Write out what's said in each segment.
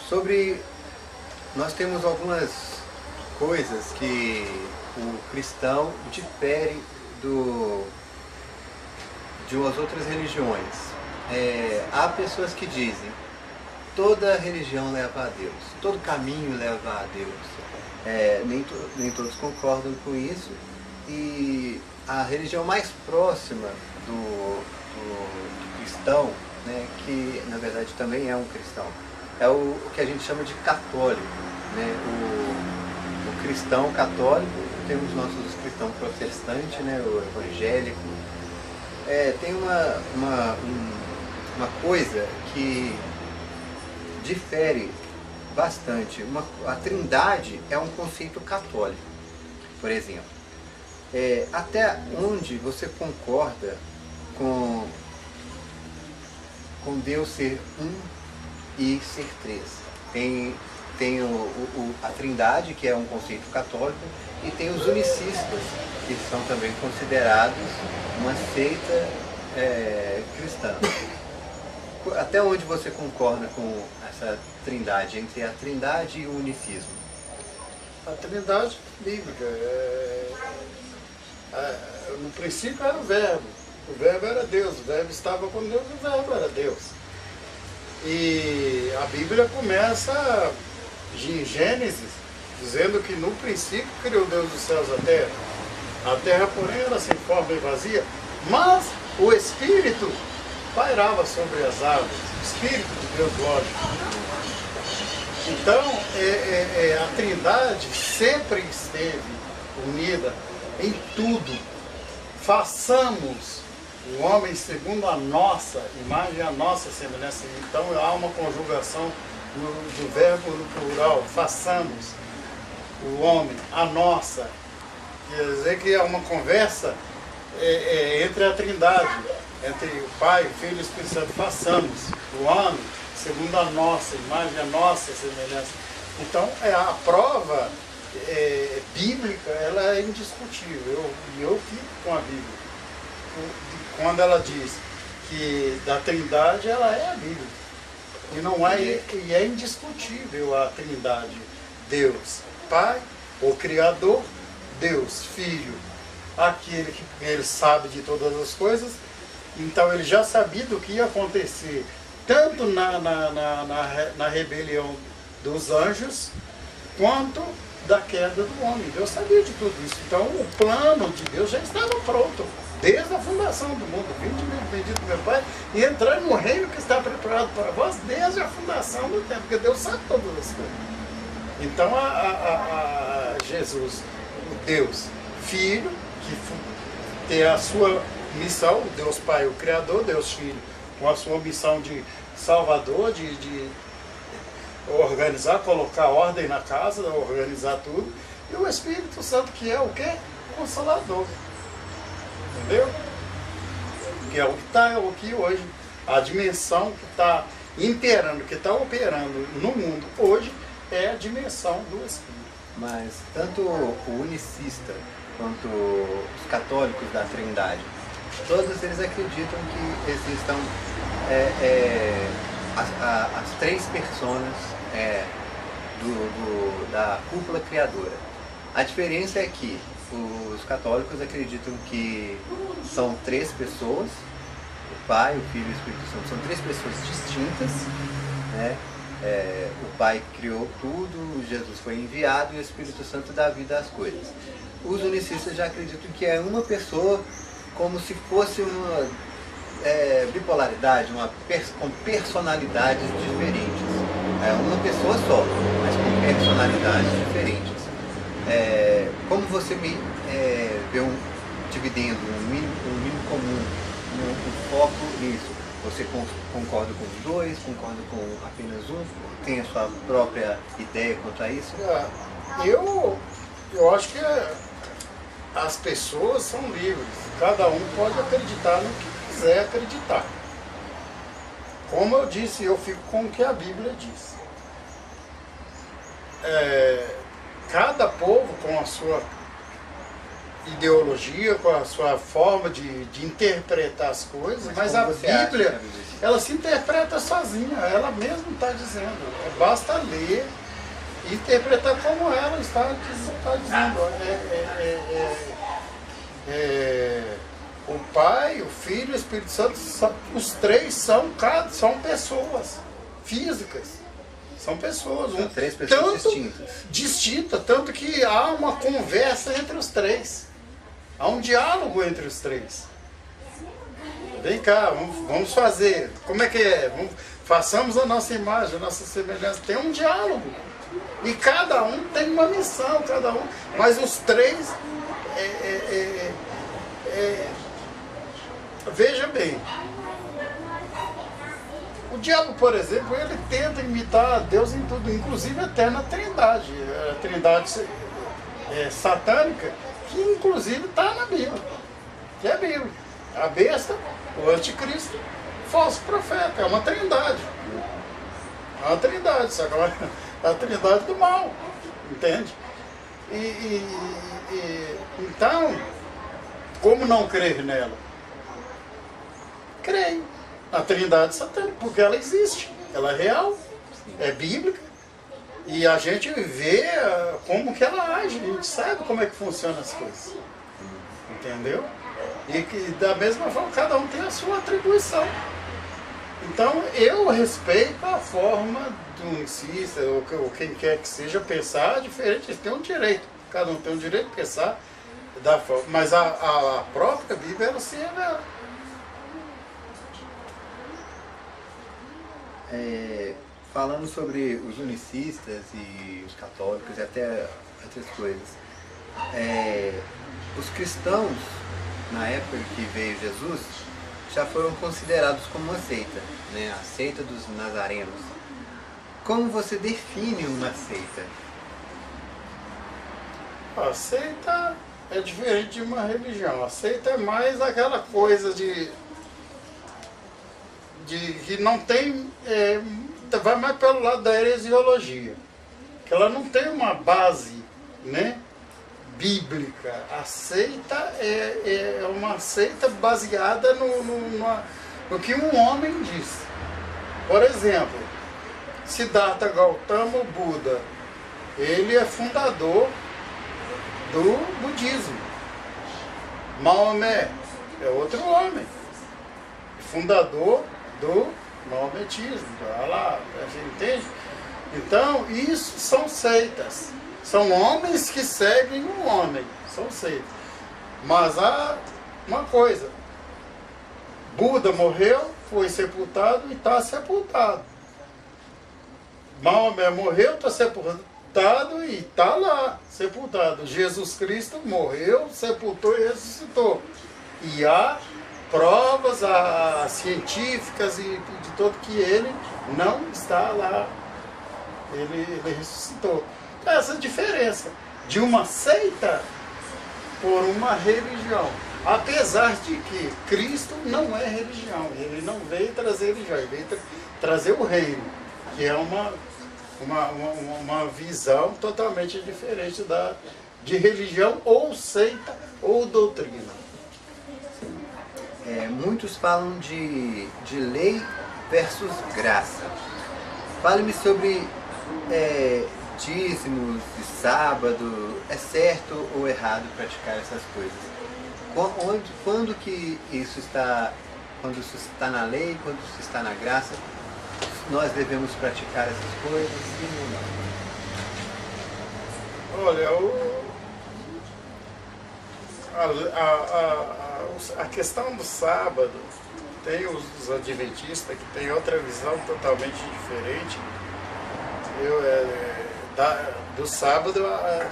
Sobre... Nós temos algumas coisas que o cristão difere de umas outras religiões. Há pessoas que dizem: toda religião leva a Deus, todo caminho leva a Deus. Nem todos concordam com isso, e a religião mais próxima do cristão, né, que na verdade também é um cristão, é o que a gente chama de católico, né? O cristão católico, temos nossos cristãos protestantes, né, o evangélico. Tem uma coisa que difere bastante. A Trindade é um conceito católico, por exemplo. Até onde você concorda com Deus ser um e ser três? Tem a Trindade, que é um conceito católico, e tem os unicistas, que são também considerados uma seita cristã. Até onde você concorda com essa Trindade, entre a Trindade e o unicismo? A Trindade bíblica. No princípio era o Verbo era Deus, o Verbo estava com Deus, o Verbo era Deus. E a Bíblia começa em Gênesis, dizendo que no princípio criou Deus os céus e a terra. A terra, porém, era sem forma e vazia, mas o Espírito pairava sobre as águas, o Espírito de Deus, lógico. Então, a Trindade sempre esteve unida em tudo. Façamos o homem segundo a nossa imagem e a nossa semelhança. Então há uma conjugação do verbo no plural, façamos o homem, a nossa. Quer dizer que é uma conversa entre a Trindade, entre o Pai, o Filho e o Espírito Santo. Façamos o homem segundo a nossa imagem, a nossa semelhança. Então a prova bíblica, ela é indiscutível. Eu fico com a Bíblia. Quando ela diz que da Trindade, ela é a Bíblia. E é indiscutível a Trindade. Deus Pai, o Criador, Deus Filho, aquele que ele sabe de todas as coisas. Então ele já sabia do que ia acontecer, tanto na rebelião dos anjos, quanto da queda do homem. Deus sabia de tudo isso. Então o plano de Deus já estava pronto, desde a fundação do mundo. Bendito meu Pai, e entrar no reino que está preparado para vós desde a fundação do tempo, porque Deus sabe todas as coisas. Então Jesus, o Deus Filho, que tem a sua missão, Deus Pai, o Criador, Deus Filho, com a sua missão de Salvador, de organizar, colocar ordem na casa, organizar tudo, e o Espírito Santo, que é o quê? Consolador. Entendeu? Que é o que está aqui hoje. A dimensão que está imperando, que está operando no mundo hoje, é a dimensão do Espírito. Mas tanto o unicista quanto os católicos da Trindade, todos eles acreditam que existam as três personas da cúpula criadora. A diferença é que os católicos acreditam que são três pessoas, o Pai, o Filho e o Espírito Santo, são três pessoas distintas, né? O Pai criou tudo, Jesus foi enviado e o Espírito Santo dá vida às coisas. Os unicistas já acreditam que é uma pessoa, como se fosse uma bipolaridade, com personalidades diferentes. É uma pessoa só, mas com personalidades diferentes. Como você vê dividindo um mínimo comum, um foco nisso? Você concorda com os dois, concorda com apenas um? Tem a sua própria ideia quanto a isso? Eu acho que as pessoas são livres. Cada um pode acreditar no que quiser acreditar. Como eu disse, eu fico com o que a Bíblia diz. Cada povo com a sua ideologia, com a sua forma de interpretar as coisas, mas a Bíblia, ela se interpreta sozinha, ela mesma está dizendo. Basta ler e interpretar como ela está dizendo. O Pai, o Filho e o Espírito Santo, os três são pessoas físicas. São pessoas. São três pessoas distintas. Tanto que há uma conversa entre os três. Há um diálogo entre os três. Vem cá, vamos fazer. Como é que é? Façamos a nossa imagem, a nossa semelhança. Tem um diálogo. E cada um tem uma missão, cada um. Mas os três... veja bem. O diabo, por exemplo, ele tenta imitar Deus em tudo, inclusive até na Trindade. A Trindade satânica, que inclusive está na Bíblia. Que é a Bíblia. A besta, o anticristo, o falso profeta. É uma trindade. É uma trindade, só que é a trindade do mal. Entende? Então, como não crer nela? Creio na trindade satânica, porque ela existe. Ela é real, é bíblica. E a gente vê como que ela age, a gente sabe como é que funcionam as coisas. Entendeu? E que da mesma forma cada um tem a sua atribuição. Então eu respeito a forma do unicista, ou quem quer que seja, pensar diferente. Eles têm um direito, cada um tem um direito de pensar da forma. Mas a própria Bíblia, ela se revela. Falando sobre os unicistas e os católicos e até outras coisas, os cristãos, na época que veio Jesus, já foram considerados como uma seita, né? A seita dos nazarenos. Como você define uma seita? A seita é diferente de uma religião. A seita é mais aquela coisa de que não tem... vai mais pelo lado da heresiologia. Que ela não tem uma base, né, bíblica. A seita é uma seita baseada no que um homem diz. Por exemplo, Siddhartha Gautama Buda, ele é fundador do budismo. Maomé é outro homem, fundador do maometismo, Allah, entende? Então, isso são seitas. São homens que seguem um homem, são seitas. Mas há uma coisa: Buda morreu, foi sepultado e está sepultado. Maomé morreu, está sepultado e está lá, sepultado. Jesus Cristo morreu, sepultou e ressuscitou. E há provas científicas e de todo que ele não está lá. Ele ressuscitou. Então, essa diferença de uma seita por uma religião. Apesar de que Cristo não é religião. Ele não veio trazer religião, ele veio trazer o reino, que é uma visão totalmente diferente de religião ou seita ou doutrina. Muitos falam de lei versus graça. Fale-me sobre dízimos de sábado. É certo ou errado praticar essas coisas? Quando que isso está, quando isso está na lei, quando isso está na graça, nós devemos praticar essas coisas, sim ou não? Olha, a questão do sábado, tem os adventistas que têm outra visão totalmente diferente do sábado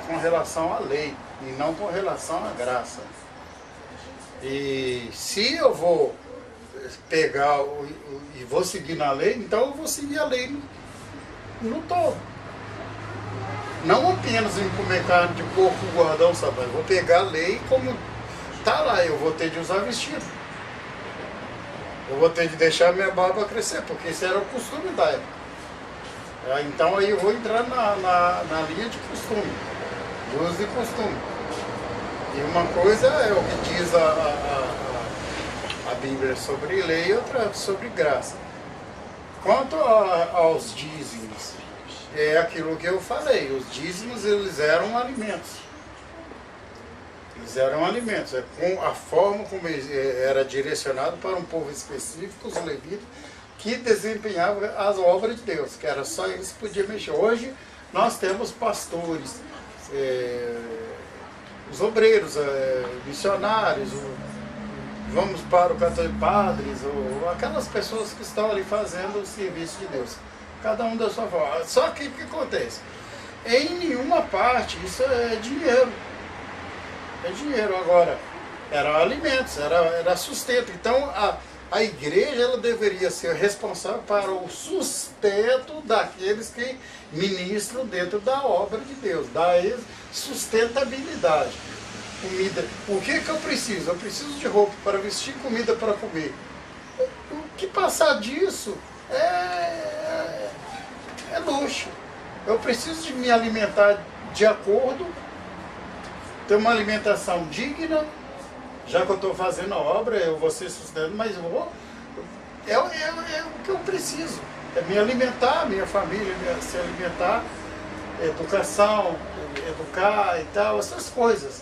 com relação à lei e não com relação à graça. E se eu vou pegar e vou seguir na lei, então eu vou seguir a lei no todo. Não apenas em comer carne de porco, gordão, sabe? Eu vou pegar a lei como está lá, eu vou ter de usar vestido. Eu vou ter de deixar minha barba crescer, porque esse era o costume da época. Então aí eu vou entrar na linha de costume, de uso e costume. E uma coisa é o que diz a Bíblia sobre lei e outra sobre graça. Quanto aos dízimos, é aquilo que eu falei, os dízimos eles eram alimentos. Eles eram alimentos, com a forma como era direcionado para um povo específico, os levitas, que desempenhavam as obras de Deus, que era só eles que podiam mexer. Hoje nós temos pastores, os obreiros, missionários, vamos para o católico, padres, ou aquelas pessoas que estão ali fazendo o serviço de Deus. Cada um da sua forma. Só que o que acontece? Em nenhuma parte isso é dinheiro. É dinheiro. Agora, eram alimentos, era sustento. Então, a igreja ela deveria ser responsável para o sustento daqueles que ministram dentro da obra de Deus, da sustentabilidade. Comida. O que eu preciso? Eu preciso de roupa para vestir, comida para comer. O que passar disso é luxo. Eu preciso de me alimentar de acordo, ter uma alimentação digna. Já que eu estou fazendo a obra, eu vou ser sustentado, mas é o que eu preciso. É me alimentar, minha família se alimentar, educação, educar e tal, essas coisas.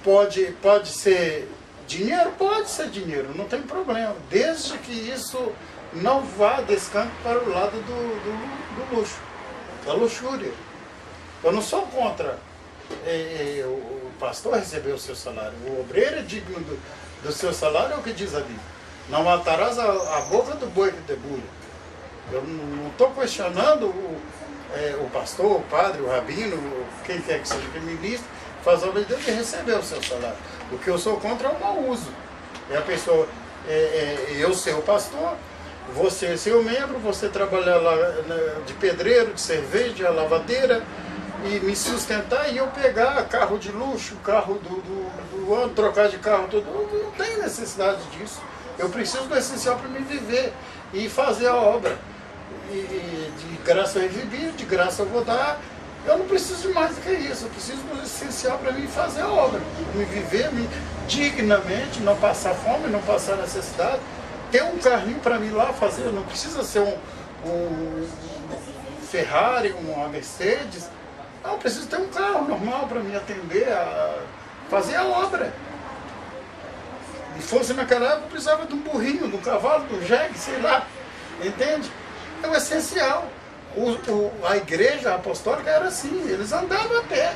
Pode ser dinheiro? Pode ser dinheiro, não tem problema. Desde que isso não vá descanso para o lado do luxo, da luxúria. Eu não sou contra o pastor receber o seu salário. O obreiro é digno do seu salário, é o que diz a Bíblia. Não matarás a boca do boi que debulha. Eu não estou questionando o pastor, o padre, o rabino, quem quer que seja que ministre, faz a obra de Deus e receber o seu salário. O que eu sou contra é o mau uso. É a pessoa, eu ser o pastor, você ser o membro, você trabalhar lá de pedreiro, de cerveja, de lavadeira, e me sustentar e eu pegar carro de luxo, carro do ano, trocar de carro, tudo. Eu não tenho necessidade disso. Eu preciso do essencial para me viver e fazer a obra. E de graça eu recebi, de graça eu vou dar. Eu não preciso de mais do que isso. Eu preciso do essencial para mim fazer a obra. Me viver dignamente, não passar fome, não passar necessidade. Ter um carrinho para mim lá fazer. Não precisa ser um Ferrari, uma Mercedes. Não, eu preciso ter um carro normal para me atender a fazer a obra. E fosse naquela época, eu precisava de um burrinho, de um cavalo, de um jegue, sei lá. Entende? É o essencial. A igreja apostólica era assim, eles andavam a pé.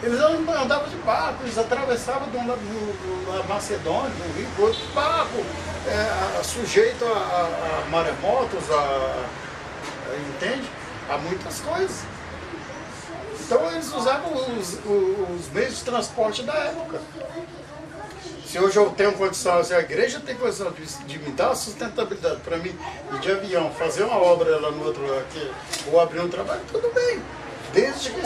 Eles andavam de barco, eles atravessavam de um lado da Macedônia, de um rio, do outro barco, sujeito a maremotos, entende? A muitas coisas. Então eles usavam os meios de transporte da época. Se hoje eu tenho condição, se a igreja tem condição de me dar sustentabilidade para mim, ir de avião, fazer uma obra lá no outro lado aqui, ou abrir um trabalho, tudo bem. Desde que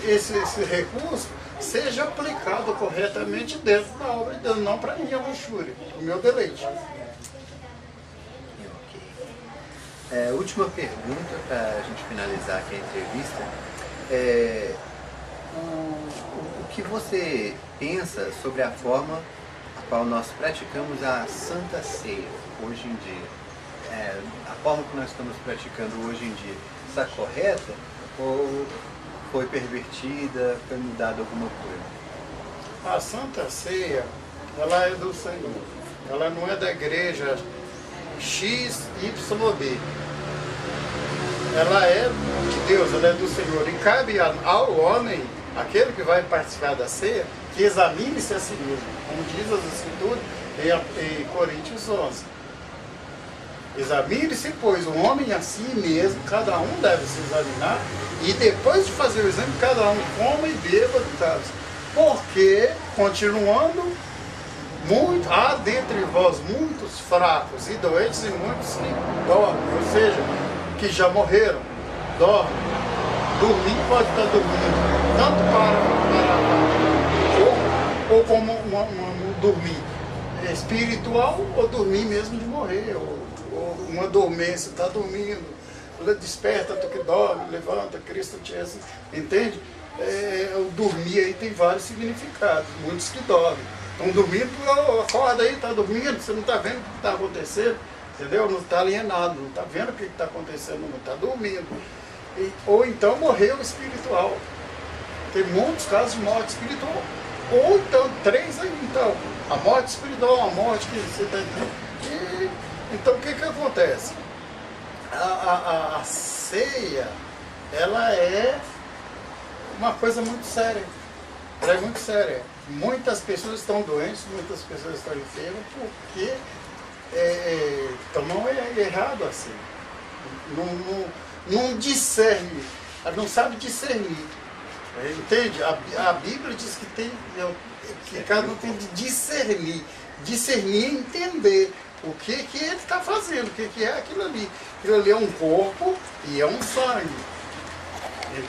esse recurso seja aplicado corretamente dentro da obra de Deus, não para minha luxúria, para o meu deleite. Última pergunta para a gente finalizar aqui a entrevista. O que você pensa sobre a forma a qual nós praticamos a Santa Ceia hoje em dia? A forma que nós estamos praticando hoje em dia está correta ou foi pervertida, foi mudada alguma coisa? A Santa Ceia, ela é do Senhor. Ela não é da igreja XYB. Ela é de Deus, ela é do Senhor. E cabe ao homem, aquele que vai participar da ceia, que examine-se a si mesmo, como diz as Escrituras em Coríntios 11. Examine-se, pois, o homem a si mesmo, cada um deve se examinar, e depois de fazer o exame, cada um coma e beba do cálice. Porque, continuando, há dentre vós muitos fracos e doentes e muitos que dormem, ou seja, que já morreram, dormem. Dormir pode estar dormindo, tanto para o corpo, ou como um dormir espiritual, ou dormir mesmo de morrer, ou uma dormência, está dormindo, desperta, tu que dorme, levanta, Cristo te entende? o dormir aí tem vários significados, muitos que dormem. Estão dormindo, acorda aí, está dormindo, você não está vendo o que está acontecendo, entendeu? Não está alienado, não está vendo o que está acontecendo, não está dormindo. Ou então morreu espiritual. Tem muitos casos de morte espiritual. Ou então, 3 aí, então. A morte espiritual, a morte que você está entendendo. Então o que acontece? A ceia, ela é uma coisa muito séria. Ela é muito séria. Muitas pessoas estão doentes, muitas pessoas estão enfermas porque tomam errado assim. Não discerne, não sabe discernir. Entende? A Bíblia diz que cada um tem de discernir. Discernir e entender o que ele está fazendo, o que é aquilo ali. Aquilo ali é um corpo e é um sangue. Entende?